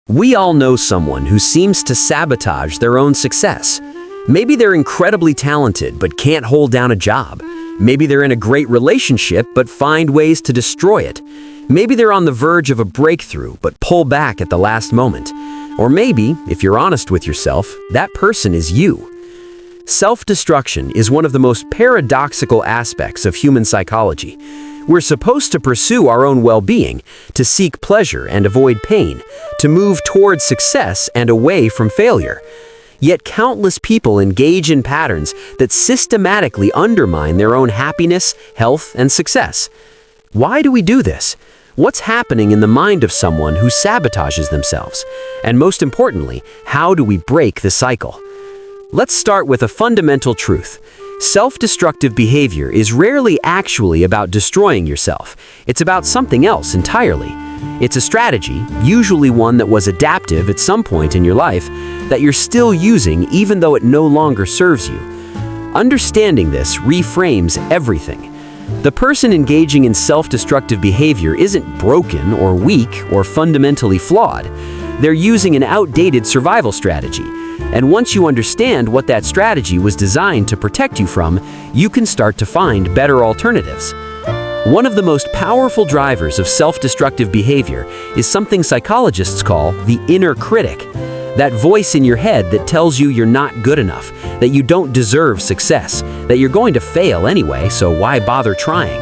We all know someone who seems to sabotage their own success. Maybe they're incredibly talented but can't hold down a job. Maybe they're in a great relationship but find ways to destroy it. Maybe they're on the verge of a breakthrough but pull back at the last moment. Or maybe, if you're honest with yourself, that person is you. Self-destruction is one of the most paradoxical aspects of human psychology. We're supposed to pursue our own well-being, to seek pleasure and avoid pain, to move towards success and away from failure. Yet countless people engage in patterns that systematically undermine their own happiness, health, and success. Why do we do this? What's happening in the mind of someone who sabotages themselves? And most importantly, how do we break the cycle? Let's start with a fundamental truth. Self-destructive behavior is rarely actually about destroying yourself. It's about something else entirely. It's a strategy, usually one that was adaptive at some point in your life, that you're still using even though it no longer serves you. Understanding this reframes everything. The person engaging in self-destructive behavior isn't broken or weak or fundamentally flawed. They're using an outdated survival strategy. And once you understand what that strategy was designed to protect you from, you can start to find better alternatives. One of the most powerful drivers of self-destructive behavior is something psychologists call the inner critic. That voice in your head that tells you you're not good enough, that you don't deserve success, that you're going to fail anyway, so why bother trying?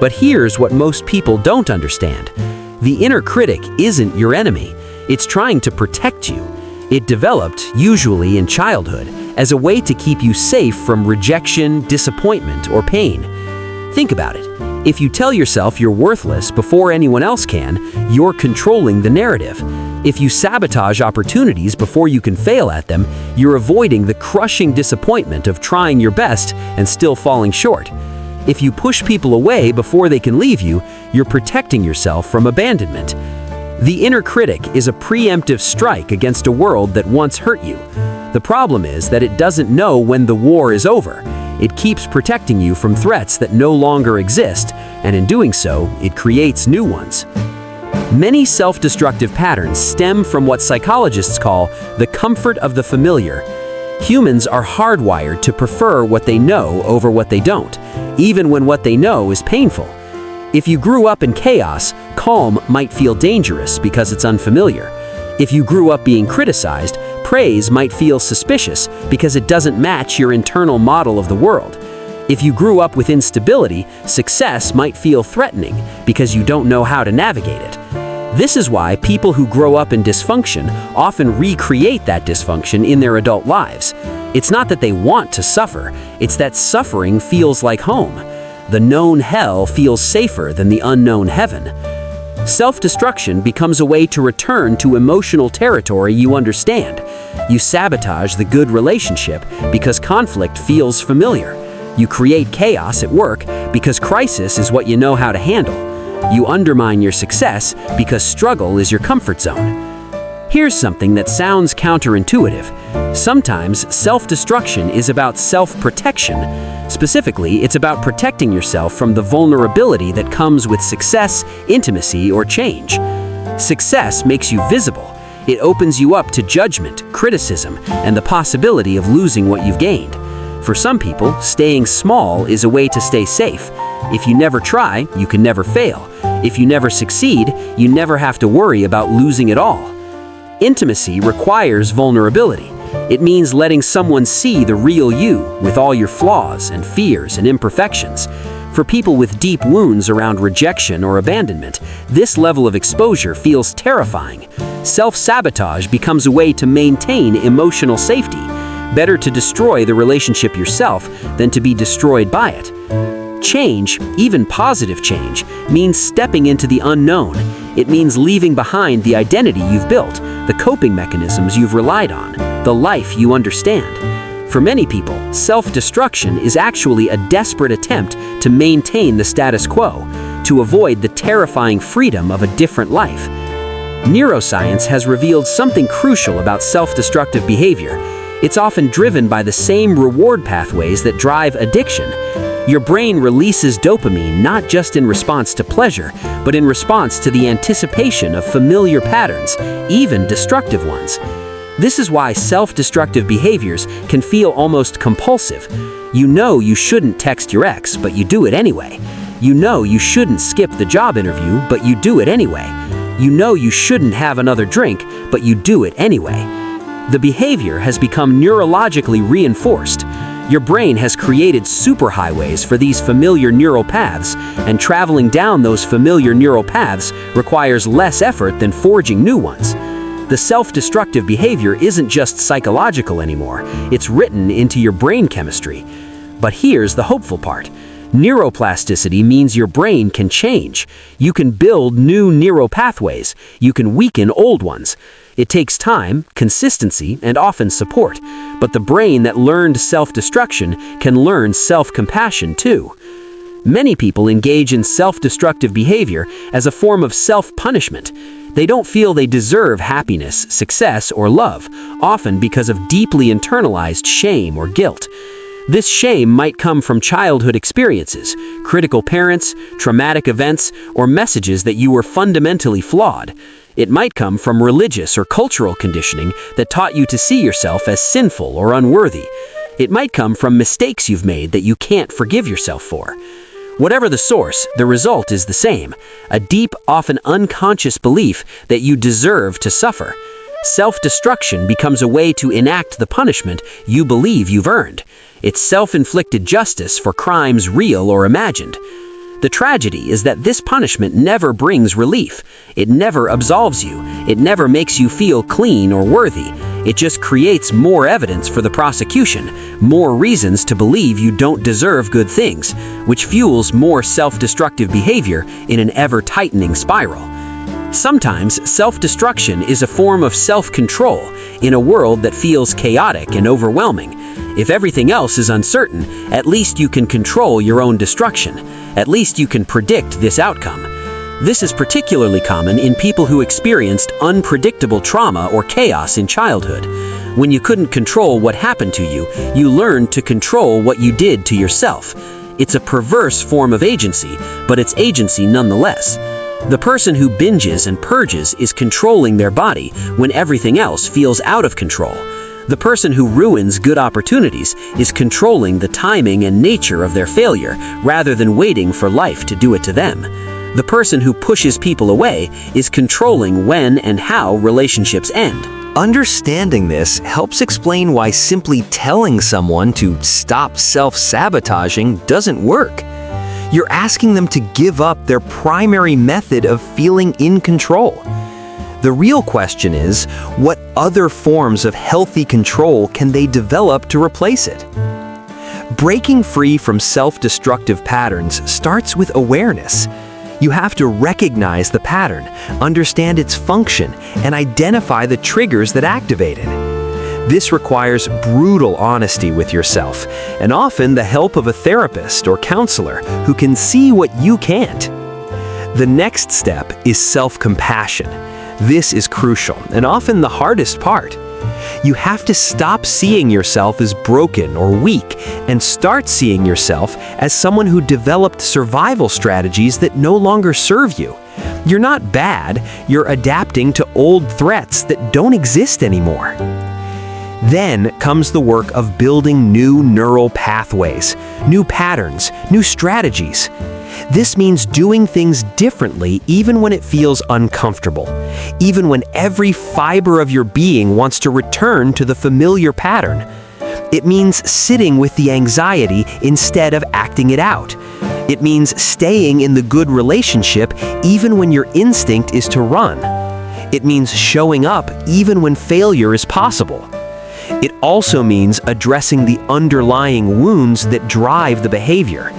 But here's what most people don't understand. The inner critic isn't your enemy. It's trying to protect you. It developed, usually in childhood, as a way to keep you safe from rejection, disappointment, or pain. Think about it. If you tell yourself you're worthless before anyone else can, you're controlling the narrative. If you sabotage opportunities before you can fail at them, you're avoiding the crushing disappointment of trying your best and still falling short. If you push people away before they can leave you, you're protecting yourself from abandonment. The inner critic is a preemptive strike against a world that once hurt you. The problem is that it doesn't know when the war is over. It keeps protecting you from threats that no longer exist, and in doing so, it creates new ones. Many self-destructive patterns stem from what psychologists call the comfort of the familiar. Humans are hardwired to prefer what they know over what they don't, even when what they know is painful. If you grew up in chaos, calm might feel dangerous because it's unfamiliar. If you grew up being criticized, praise might feel suspicious because it doesn't match your internal model of the world. If you grew up with instability, success might feel threatening because you don't know how to navigate it. This is why people who grow up in dysfunction often recreate that dysfunction in their adult lives. It's not that they want to suffer, it's that suffering feels like home. The known hell feels safer than the unknown heaven. Self-destruction becomes a way to return to emotional territory you understand. You sabotage the good relationship because conflict feels familiar. You create chaos at work because crisis is what you know how to handle. You undermine your success because struggle is your comfort zone. Here's something that sounds counterintuitive. Sometimes self-destruction is about self-protection. Specifically, it's about protecting yourself from the vulnerability that comes with success, intimacy, or change. Success makes you visible. It opens you up to judgment, criticism, and the possibility of losing what you've gained. For some people, staying small is a way to stay safe. If you never try, you can never fail. If you never succeed, you never have to worry about losing it all. Intimacy requires vulnerability. It means letting someone see the real you with all your flaws and fears and imperfections. For people with deep wounds around rejection or abandonment, this level of exposure feels terrifying. Self-sabotage becomes a way to maintain emotional safety. Better to destroy the relationship yourself than to be destroyed by it. Change, even positive change, means stepping into the unknown. It means leaving behind the identity you've built, the coping mechanisms you've relied on, the life you understand. For many people, self-destruction is actually a desperate attempt to maintain the status quo, to avoid the terrifying freedom of a different life. Neuroscience has revealed something crucial about self-destructive behavior. It's often driven by the same reward pathways that drive addiction. Your brain releases dopamine not just in response to pleasure, but in response to the anticipation of familiar patterns, even destructive ones. This is why self-destructive behaviors can feel almost compulsive. You know you shouldn't text your ex, but you do it anyway. You know you shouldn't skip the job interview, but you do it anyway. You know you shouldn't have another drink, but you do it anyway. The behavior has become neurologically reinforced. Your brain has created superhighways for these familiar neural paths, and traveling down those familiar neural paths requires less effort than forging new ones. The self-destructive behavior isn't just psychological anymore, it's written into your brain chemistry. But here's the hopeful part. Neuroplasticity means your brain can change. You can build new neural pathways. You can weaken old ones. It takes time, consistency, and often support. But the brain that learned self-destruction can learn self-compassion too. Many people engage in self-destructive behavior as a form of self-punishment. They don't feel they deserve happiness, success, or love, often because of deeply internalized shame or guilt. This shame might come from childhood experiences, critical parents, traumatic events, or messages that you were fundamentally flawed. It might come from religious or cultural conditioning that taught you to see yourself as sinful or unworthy. It might come from mistakes you've made that you can't forgive yourself for. Whatever the source, the result is the same: a deep, often unconscious belief that you deserve to suffer. Self-destruction becomes a way to enact the punishment you believe you've earned. It's self-inflicted justice for crimes real or imagined. The tragedy is that this punishment never brings relief. It never absolves you. It never makes you feel clean or worthy. It just creates more evidence for the prosecution, more reasons to believe you don't deserve good things, which fuels more self-destructive behavior in an ever-tightening spiral. Sometimes self-destruction is a form of self-control in a world that feels chaotic and overwhelming. If everything else is uncertain, at least you can control your own destruction. At least you can predict this outcome. This is particularly common in people who experienced unpredictable trauma or chaos in childhood. When you couldn't control what happened to you, you learned to control what you did to yourself. It's a perverse form of agency, but it's agency nonetheless. The person who binges and purges is controlling their body when everything else feels out of control. The person who ruins good opportunities is controlling the timing and nature of their failure rather than waiting for life to do it to them. The person who pushes people away is controlling when and how relationships end. Understanding this helps explain why simply telling someone to stop self-sabotaging doesn't work. You're asking them to give up their primary method of feeling in control. The real question is, what other forms of healthy control can they develop to replace it? Breaking free from self-destructive patterns starts with awareness. You have to recognize the pattern, understand its function, and identify the triggers that activate it. This requires brutal honesty with yourself, and often the help of a therapist or counselor who can see what you can't. The next step is self-compassion. This is crucial and often the hardest part. You have to stop seeing yourself as broken or weak and start seeing yourself as someone who developed survival strategies that no longer serve you. You're not bad, you're adapting to old threats that don't exist anymore. Then comes the work of building new neural pathways, new patterns, new strategies. This means doing things differently even when it feels uncomfortable, even when every fiber of your being wants to return to the familiar pattern. It means sitting with the anxiety instead of acting it out. It means staying in the good relationship even when your instinct is to run. It means showing up even when failure is possible. It also means addressing the underlying wounds that drive the behavior.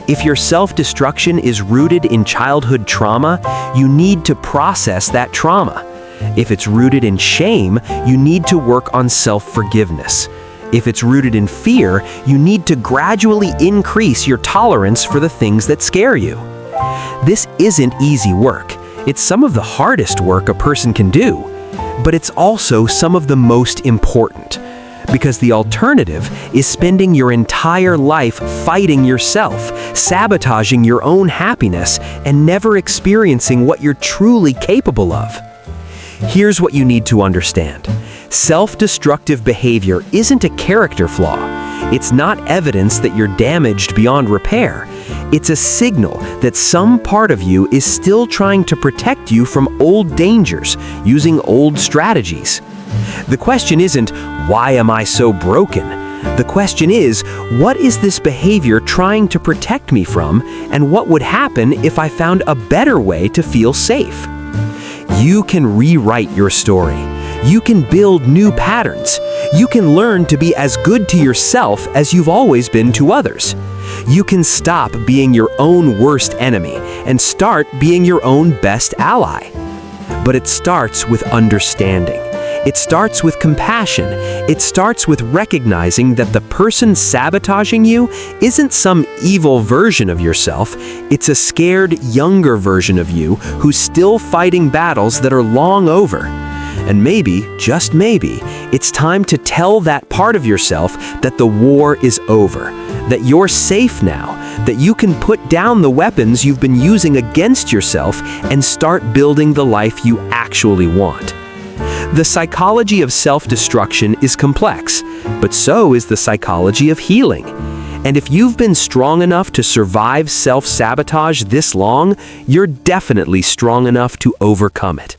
If your self-destruction is rooted in childhood trauma, you need to process that trauma. If it's rooted in shame, you need to work on self-forgiveness. If it's rooted in fear, you need to gradually increase your tolerance for the things that scare you. This isn't easy work. It's some of the hardest work a person can do, but it's also some of the most important. Because the alternative is spending your entire life fighting yourself, sabotaging your own happiness, and never experiencing what you're truly capable of. Here's what you need to understand. Self-destructive behavior isn't a character flaw. It's not evidence that you're damaged beyond repair. It's a signal that some part of you is still trying to protect you from old dangers, using old strategies. The question isn't, why am I so broken? The question is, what is this behavior trying to protect me from, and what would happen if I found a better way to feel safe? You can rewrite your story. You can build new patterns. You can learn to be as good to yourself as you've always been to others. You can stop being your own worst enemy and start being your own best ally. But it starts with understanding. It starts with compassion. It starts with recognizing that the person sabotaging you isn't some evil version of yourself. It's a scared, younger version of you who's still fighting battles that are long over. And maybe, just maybe, it's time to tell that part of yourself that the war is over, that you're safe now, that you can put down the weapons you've been using against yourself and start building the life you actually want. The psychology of self-destruction is complex, but so is the psychology of healing. And if you've been strong enough to survive self-sabotage this long, you're definitely strong enough to overcome it.